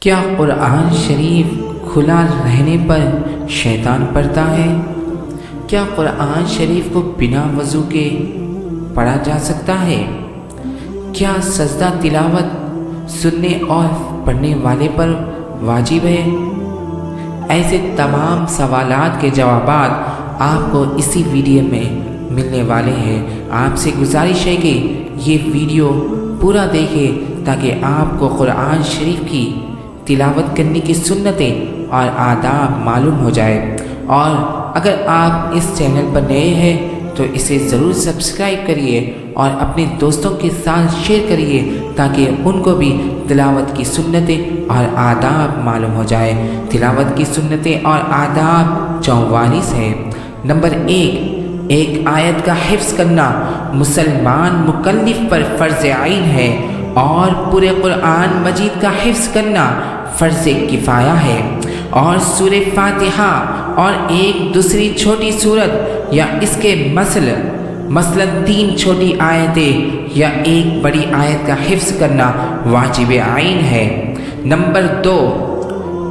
کیا قرآن شریف کھلا رہنے پر شیطان پڑھتا ہے؟ کیا قرآن شریف کو بنا وضو کے پڑھا جا سکتا ہے؟ کیا سجدہ تلاوت سننے اور پڑھنے والے پر واجب ہے؟ ایسے تمام سوالات کے جوابات آپ کو اسی ویڈیو میں ملنے والے ہیں۔ آپ سے گزارش ہے کہ یہ ویڈیو پورا دیکھیں تاکہ آپ کو قرآن شریف کی تلاوت کرنے کی سنتیں اور آداب معلوم ہو جائے، اور اگر آپ اس چینل پر نئے ہیں تو اسے ضرور سبسکرائب کریے اور اپنے دوستوں کے ساتھ شیئر کریے تاکہ ان کو بھی تلاوت کی سنتیں اور آداب معلوم ہو جائے۔ تلاوت کی سنتیں اور آداب 44 ہے۔ نمبر 1، ایک آیت کا حفظ کرنا مسلمان مکلف پر فرض عین ہے، اور پورے قرآن مجید کا حفظ کرنا فرض کفایہ ہے، اور سورہ فاتحہ اور ایک دوسری چھوٹی سورت یا اس کے مثلا 3 چھوٹی آیتیں یا ایک بڑی آیت کا حفظ کرنا واجب عین ہے۔ نمبر 2،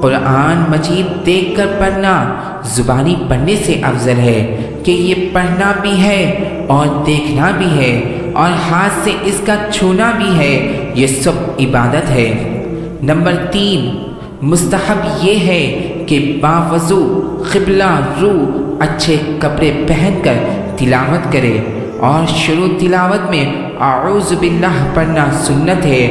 قرآن مجید دیکھ کر پڑھنا زبانی پڑھنے سے افضل ہے کہ یہ پڑھنا بھی ہے اور دیکھنا بھی ہے اور ہاتھ سے اس کا چھونا بھی ہے، یہ سب عبادت ہے۔ نمبر 3، مستحب یہ ہے کہ باوضو قبلہ رو اچھے کپڑے پہن کر تلاوت کرے، اور شروع تلاوت میں اعوذ باللہ پڑھنا سنت ہے،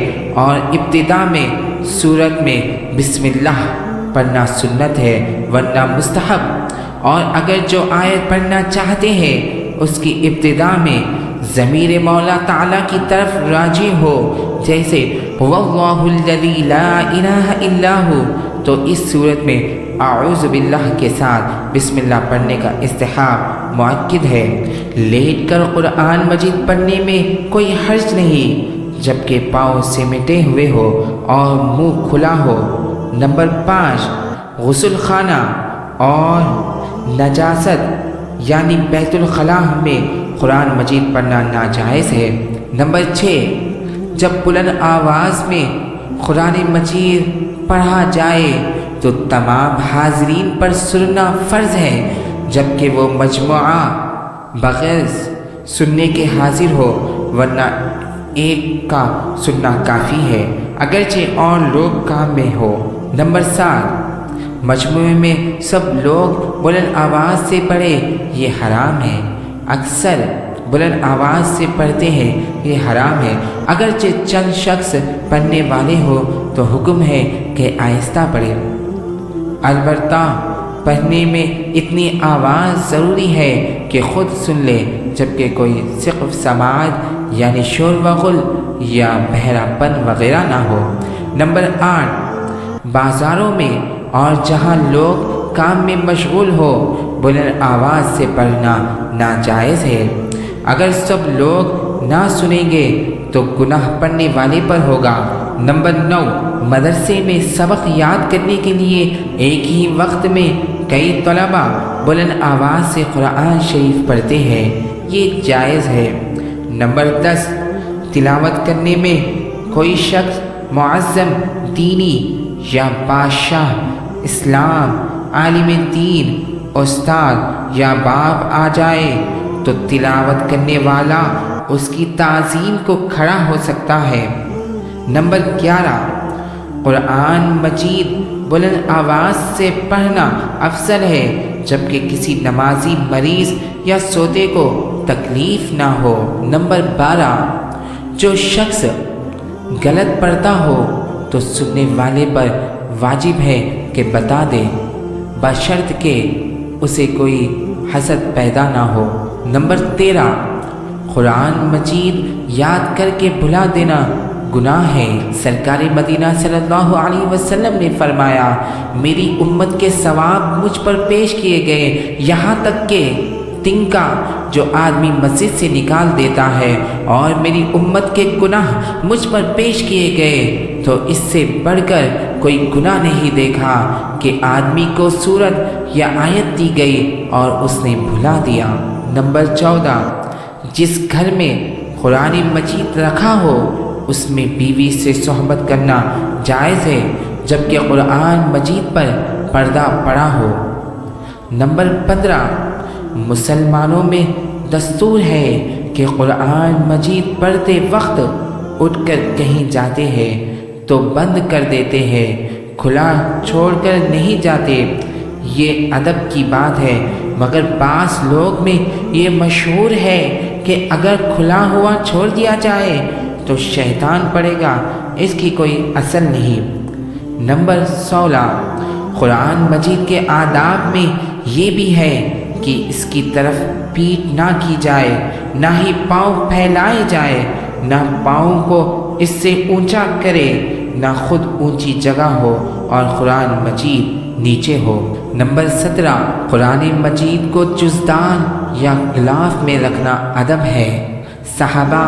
اور ابتدا میں سورت میں بسم اللہ پڑھنا سنت ہے ورنہ مستحب، اور اگر جو آیت پڑھنا چاہتے ہیں اس کی ابتدا میں ضمیر مولا تعالیٰ کی طرف راجع ہو، جیسے واللہ الذی لا الہ الا ہو، تو اس صورت میں اعوذ باللہ کے ساتھ بسم اللہ پڑھنے کا استحباب مؤکد ہے۔ لیٹ کر قرآن مجید پڑھنے میں کوئی حرج نہیں جبکہ پاؤں سمیٹے ہوئے ہو اور منہ کھلا ہو۔ نمبر 5، غسل خانہ اور نجاست یعنی بیت الخلاء میں قرآن مجید پڑھنا ناجائز ہے۔ نمبر 6، جب بلند آواز میں قرآن مجید پڑھا جائے تو تمام حاضرین پر سننا فرض ہے، جبکہ وہ مجموعہ بغیر سننے کے حاضر ہو، ورنہ ایک کا سننا کافی ہے اگرچہ اور لوگ کام میں ہو۔ نمبر 7، مجموعے میں سب لوگ بلند آواز سے پڑھے یہ حرام ہے۔ اکثر بلند آواز سے پڑھتے ہیں، یہ حرام ہے، اگرچہ چند شخص پڑھنے والے ہو تو حکم ہے کہ آہستہ پڑھے۔ البتہ پڑھنے میں اتنی آواز ضروری ہے کہ خود سن لے، جبکہ کوئی صرف سماعت یعنی شور و غل یا بہرا پن وغیرہ نہ ہو۔ نمبر 8، بازاروں میں اور جہاں لوگ کام میں مشغول ہو بلند آواز سے پڑھنا ناجائز ہے۔ اگر سب لوگ نہ سنیں گے تو گناہ پڑھنے والے پر ہوگا۔ نمبر 9، مدرسے میں سبق یاد کرنے کے لیے ایک ہی وقت میں کئی طلباء بلند آواز سے قرآن شریف پڑھتے ہیں، یہ جائز ہے۔ نمبر 10، تلاوت کرنے میں کوئی شخص معظم دینی یا بادشاہ اسلام، عالم دین، استاد یا باپ آ جائے تو تلاوت کرنے والا اس کی تعظیم کو کھڑا ہو سکتا ہے۔ نمبر 11، قرآن مجید بلند آواز سے پڑھنا افضل ہے جبکہ کسی نمازی مریض یا سوتے کو تکلیف نہ ہو۔ نمبر 12، جو شخص غلط پڑھتا ہو تو سننے والے پر واجب ہے کہ بتا دے، بشرط کہ اسے کوئی حسد پیدا نہ ہو۔ نمبر 13، قرآن مجید یاد کر کے بھلا دینا گناہ ہے۔ سرکار مدینہ صلی اللہ علیہ وسلم نے فرمایا، میری امت کے ثواب مجھ پر پیش کیے گئے، یہاں تک کہ تنکا جو آدمی مسجد سے نکال دیتا ہے، اور میری امت کے گناہ مجھ پر پیش کیے گئے تو اس سے بڑھ کر کوئی گناہ نہیں دیکھا کہ آدمی کو سورت یا آیت دی گئی اور اس نے بھلا دیا۔ نمبر 14، جس گھر میں قرآن مجید رکھا ہو اس میں بیوی سے صحبت کرنا جائز ہے، جبکہ قرآن مجید پر پردہ پڑا ہو۔ نمبر 15، مسلمانوں میں دستور ہے کہ قرآن مجید پڑھتے وقت اٹھ کر کہیں جاتے ہیں تو بند کر دیتے ہیں، کھلا چھوڑ کر نہیں جاتے۔ یہ ادب کی بات ہے، مگر بعض لوگ میں یہ مشہور ہے کہ اگر کھلا ہوا چھوڑ دیا جائے تو شیطان پڑے گا، اس کی کوئی اصل نہیں۔ نمبر 16، قرآن مجید کے آداب میں یہ بھی ہے کہ اس کی طرف پیٹ نہ کی جائے، نہ ہی پاؤں پھیلائے جائے، نہ پاؤں کو اس سے اونچا کرے، نہ خود اونچی جگہ ہو اور قرآن مجید نیچے ہو۔ نمبر 17، قرآن مجید کو جزدان یا غلاف میں رکھنا ادب ہے۔ صحابہ،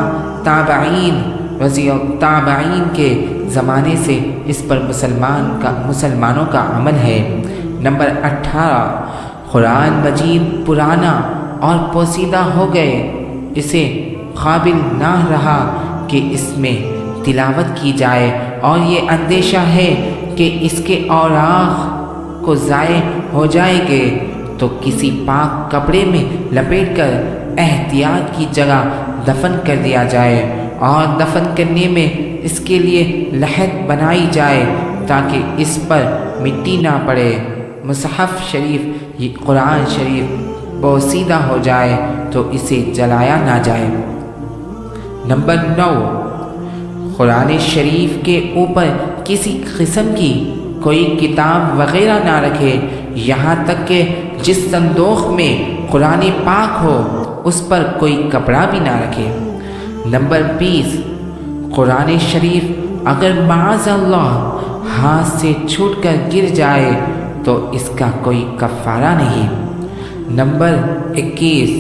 تابعین کے زمانے سے اس پر مسلمانوں کا عمل ہے۔ نمبر 18، قرآن مجید پرانا اور پوسیدہ ہو گئے، اسے قابل نہ رہا کہ اس میں تلاوت کی جائے، اور یہ اندیشہ ہے کہ اس کے اوراق کو ضائع ہو جائے گے تو کسی پاک کپڑے میں لپیٹ کر احتیاط کی جگہ دفن کر دیا جائے، اور دفن کرنے میں اس کے لیے لحد بنائی جائے تاکہ اس پر مٹی نہ پڑے۔ مصحف شریف، یہ قرآن شریف بوسیدہ ہو جائے تو اسے جلایا نہ جائے۔ نمبر 9، قرآن شریف کے اوپر کسی قسم کی کوئی کتاب وغیرہ نہ رکھے، یہاں تک کہ جس صندوق میں قرآن پاک ہو اس پر کوئی کپڑا بھی نہ رکھے۔ نمبر 20، قرآن شریف اگر معاذ اللہ ہاتھ سے چھوٹ کر گر جائے تو اس کا کوئی کفارہ نہیں۔ نمبر 21،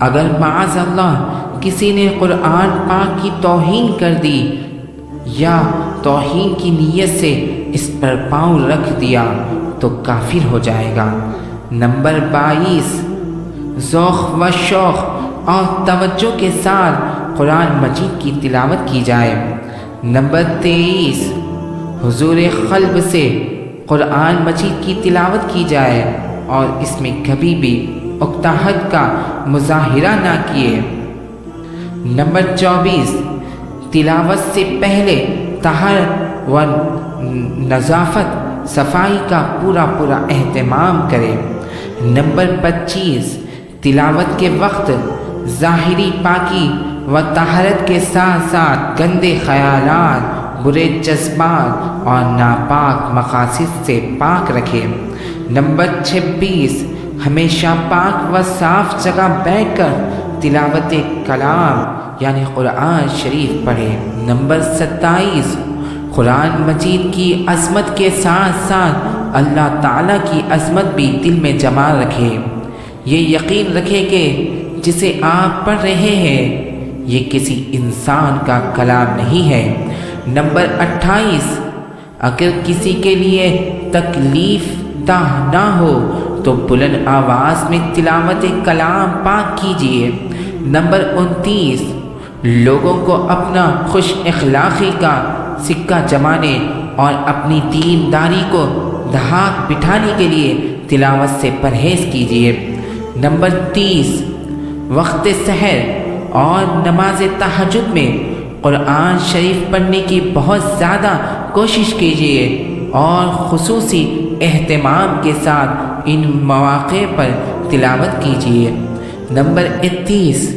اگر معاذ اللہ کسی نے قرآن پاک کی توہین کر دی یا توہین کی نیت سے اس پر پاؤں رکھ دیا تو کافر ہو جائے گا۔ نمبر 22، ذوق و شوق اور توجہ کے ساتھ قرآن مجید کی تلاوت کی جائے۔ نمبر 23، حضور قلب سے قرآن مجید کی تلاوت کی جائے اور اس میں کبھی بھی اکتاہٹ کا مظاہرہ نہ کیے۔ نمبر 24، تلاوت سے پہلے طہارت و نظافت صفائی کا پورا اہتمام کرے۔ نمبر 25، تلاوت کے وقت ظاہری پاکی و طہارت کے ساتھ ساتھ گندے خیالات، برے جذبات اور ناپاک مقاصد سے پاک رکھے۔ نمبر 26، ہمیشہ پاک و صاف جگہ بیٹھ کر تلاوت کلام یعنی قرآن شریف پڑھے۔ نمبر 27، قرآن مجید کی عظمت کے ساتھ ساتھ اللہ تعالیٰ کی عظمت بھی دل میں جما رکھے۔ یہ یقین رکھے کہ جسے آپ پڑھ رہے ہیں یہ کسی انسان کا کلام نہیں ہے۔ نمبر 28، اگر کسی کے لیے تکلیف دہ نہ ہو تو بلند آواز میں تلاوت کلام پاک کیجیے۔ نمبر 29، لوگوں کو اپنا خوش اخلاقی کا سکہ جمانے اور اپنی دینداری کو دھاک بٹھانے کے لیے تلاوت سے پرہیز کیجیے۔ نمبر 30، وقت سحر اور نماز تہجد میں قرآن شریف پڑھنے کی بہت زیادہ کوشش کیجیے اور خصوصی اہتمام کے ساتھ ان مواقع پر تلاوت کیجیے۔ نمبر 31،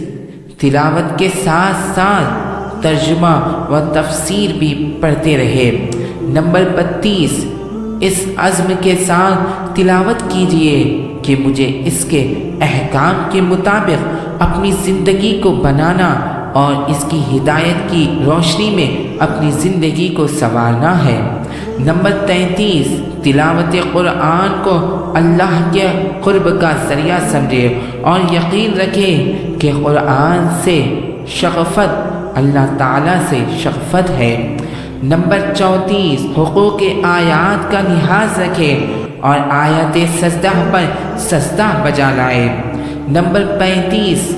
تلاوت کے ساتھ ساتھ ترجمہ و تفسیر بھی پڑھتے رہے۔ نمبر 32، اس عزم کے ساتھ تلاوت کیجیے کہ مجھے اس کے احکام کے مطابق اپنی زندگی کو بنانا اور اس کی ہدایت کی روشنی میں اپنی زندگی کو سنوارنا ہے۔ نمبر 33، تلاوت قرآن کو اللہ کے قرب کا ذریعہ سمجھے اور یقین رکھے کہ قرآن سے شغفت اللہ تعالیٰ سے شغفت ہے۔ نمبر 34، حقوق آیات کا لحاظ رکھے اور آیت سجدہ پر سجدہ بجا لائے۔ نمبر 35،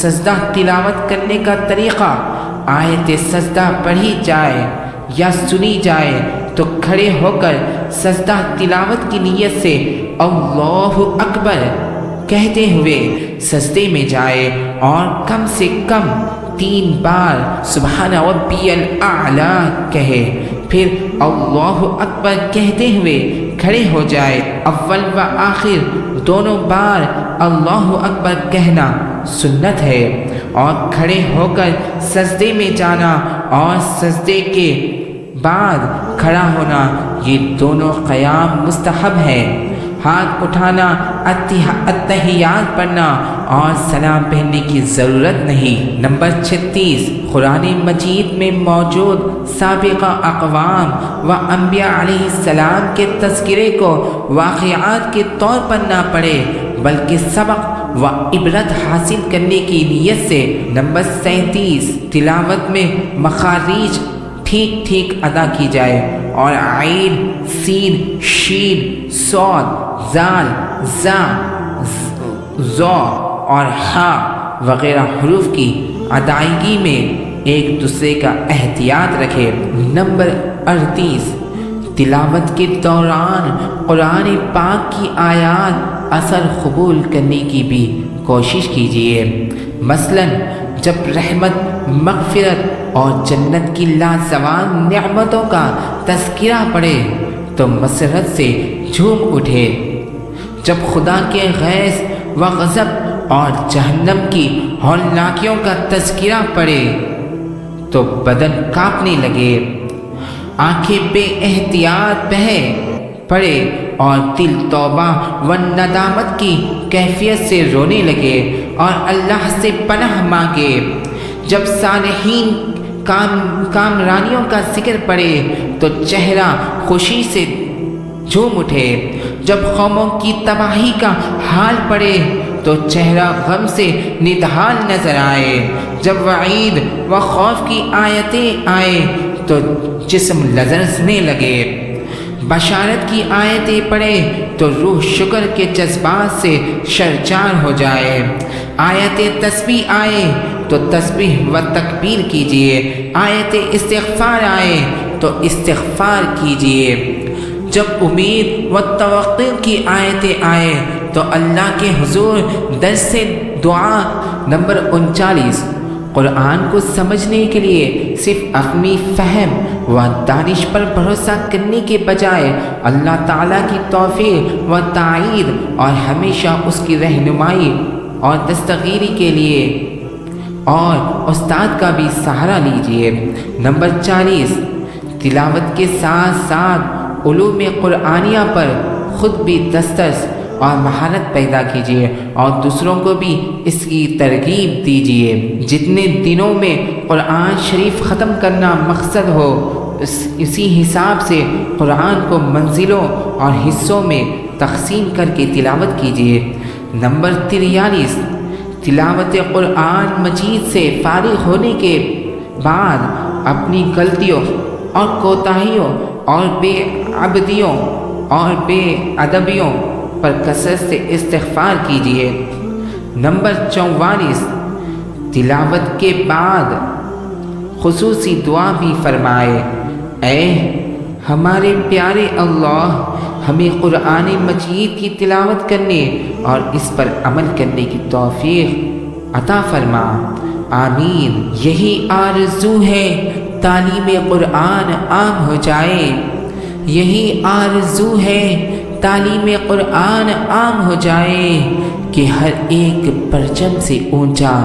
سجدہ تلاوت کرنے کا طریقہ، آیت سجدہ پڑھی جائے یا سنی جائے تو کھڑے ہو کر سجدہ تلاوت کی نیت سے اللہ اکبر کہتے ہوئے سجدے میں جائے اور کم سے کم 3 بار سبحان ربی الاعلی کہے، پھر اللہ اکبر کہتے ہوئے کھڑے ہو جائے۔ اول و آخر دونوں بار اللہ اکبر کہنا سنت ہے، اور کھڑے ہو کر سجدے میں جانا اور سجدے کے بعد کھڑا ہونا، یہ دونوں قیام مستحب ہے۔ ہاتھ اٹھانا، اتحیات پڑھنا اور سلام پہننے کی ضرورت نہیں۔ نمبر 36، قرآن مجید میں موجود سابقہ اقوام و انبیاء علیہ السلام کے تذکرے کو واقعات کے طور پر نہ پڑھے بلکہ سبق و عبرت حاصل کرنے کی نیت سے۔ نمبر 37، تلاوت میں مخارج ٹھیک ٹھیک ادا کی جائے اور عین، سین، شین، صاد، زال، زا، زو اور ہا وغیرہ حروف کی ادائیگی میں ایک دوسرے کا احتیاط رکھے۔ نمبر 38، تلاوت کے دوران قرآن پاک کی آیات اثر قبول کرنے کی بھی کوشش کیجیے۔ مثلاً جب رحمت، مغفرت اور جنت کی لازوال نعمتوں کا تذکرہ پڑھے تو مسرت سے جھوم اٹھے۔ جب خدا کے غیظ و غضب اور جہنم کی ہولناکیوں کا تذکرہ پڑھے تو بدن کانپنے لگے، آنکھیں بے احتیاط بہہ پڑے اور دل توبہ و ندامت کی کیفیت سے رونے لگے اور اللہ سے پناہ مانگے۔ جب صالحین کامرانیوں کا ذکر پڑے تو چہرہ خوشی سے جھوم اٹھے۔ جب قوموں کی تباہی کا حال پڑے تو چہرہ غم سے نڈھال نظر آئے۔ جب وعید و خوف کی آیتیں آئے تو جسم لرزنے لگے۔ بشارت کی آیتیں پڑھے تو روح شکر کے جذبات سے شرچار ہو جائے۔ آیت تسبیح آئے تو تسبیح و تکبیر کیجیے۔ آیت استغفار آئے تو استغفار کیجیے۔ جب امید و توقع کی آیتیں آئے تو اللہ کے حضور درس دعا۔ نمبر 39، قرآن کو سمجھنے کے لیے صرف اپنی فہم و دانش پر بھروسہ کرنے کے بجائے اللہ تعالیٰ کی توفیق و تائید اور ہمیشہ اس کی رہنمائی اور دستگیری کے لیے اور استاد کا بھی سہارا لیجیے۔ نمبر 40، تلاوت کے ساتھ ساتھ علوم قرآنیہ پر خود بھی دسترس اور مہارت پیدا کیجیے اور دوسروں کو بھی اس کی ترغیب دیجیے۔ جتنے دنوں میں قرآن شریف ختم کرنا مقصد ہو، اسی حساب سے قرآن کو منزلوں اور حصوں میں تقسیم کر کے تلاوت کیجیے۔ نمبر 43، تلاوت قرآن مجید سے فارغ ہونے کے بعد اپنی غلطیوں اور کوتاہیوں اور بے عبدیوں اور بے ادبیوں پر کثرت سے استغفار کیجیے۔ نمبر 44، تلاوت کے بعد خصوصی دعا بھی فرمائے۔ اے ہمارے پیارے اللہ، ہمیں قرآن مجید کی تلاوت کرنے اور اس پر عمل کرنے کی توفیق عطا فرما، آمین۔ یہی آرزو ہے تعلیم قرآن عام ہو جائے، یہی آرزو ہے تعلیم قرآن عام ہو جائے کہ ہر ایک پرچم سے اونچا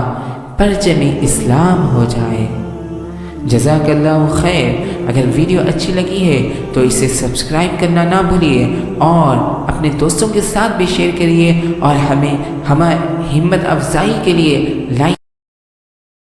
پرچم اسلام ہو جائے۔ جزاک اللہ خیر۔ اگر ویڈیو اچھی لگی ہے تو اسے سبسکرائب کرنا نہ بھولیے اور اپنے دوستوں کے ساتھ بھی شیئر کریے اور ہمیں ہمت افزائی کے لیے لائک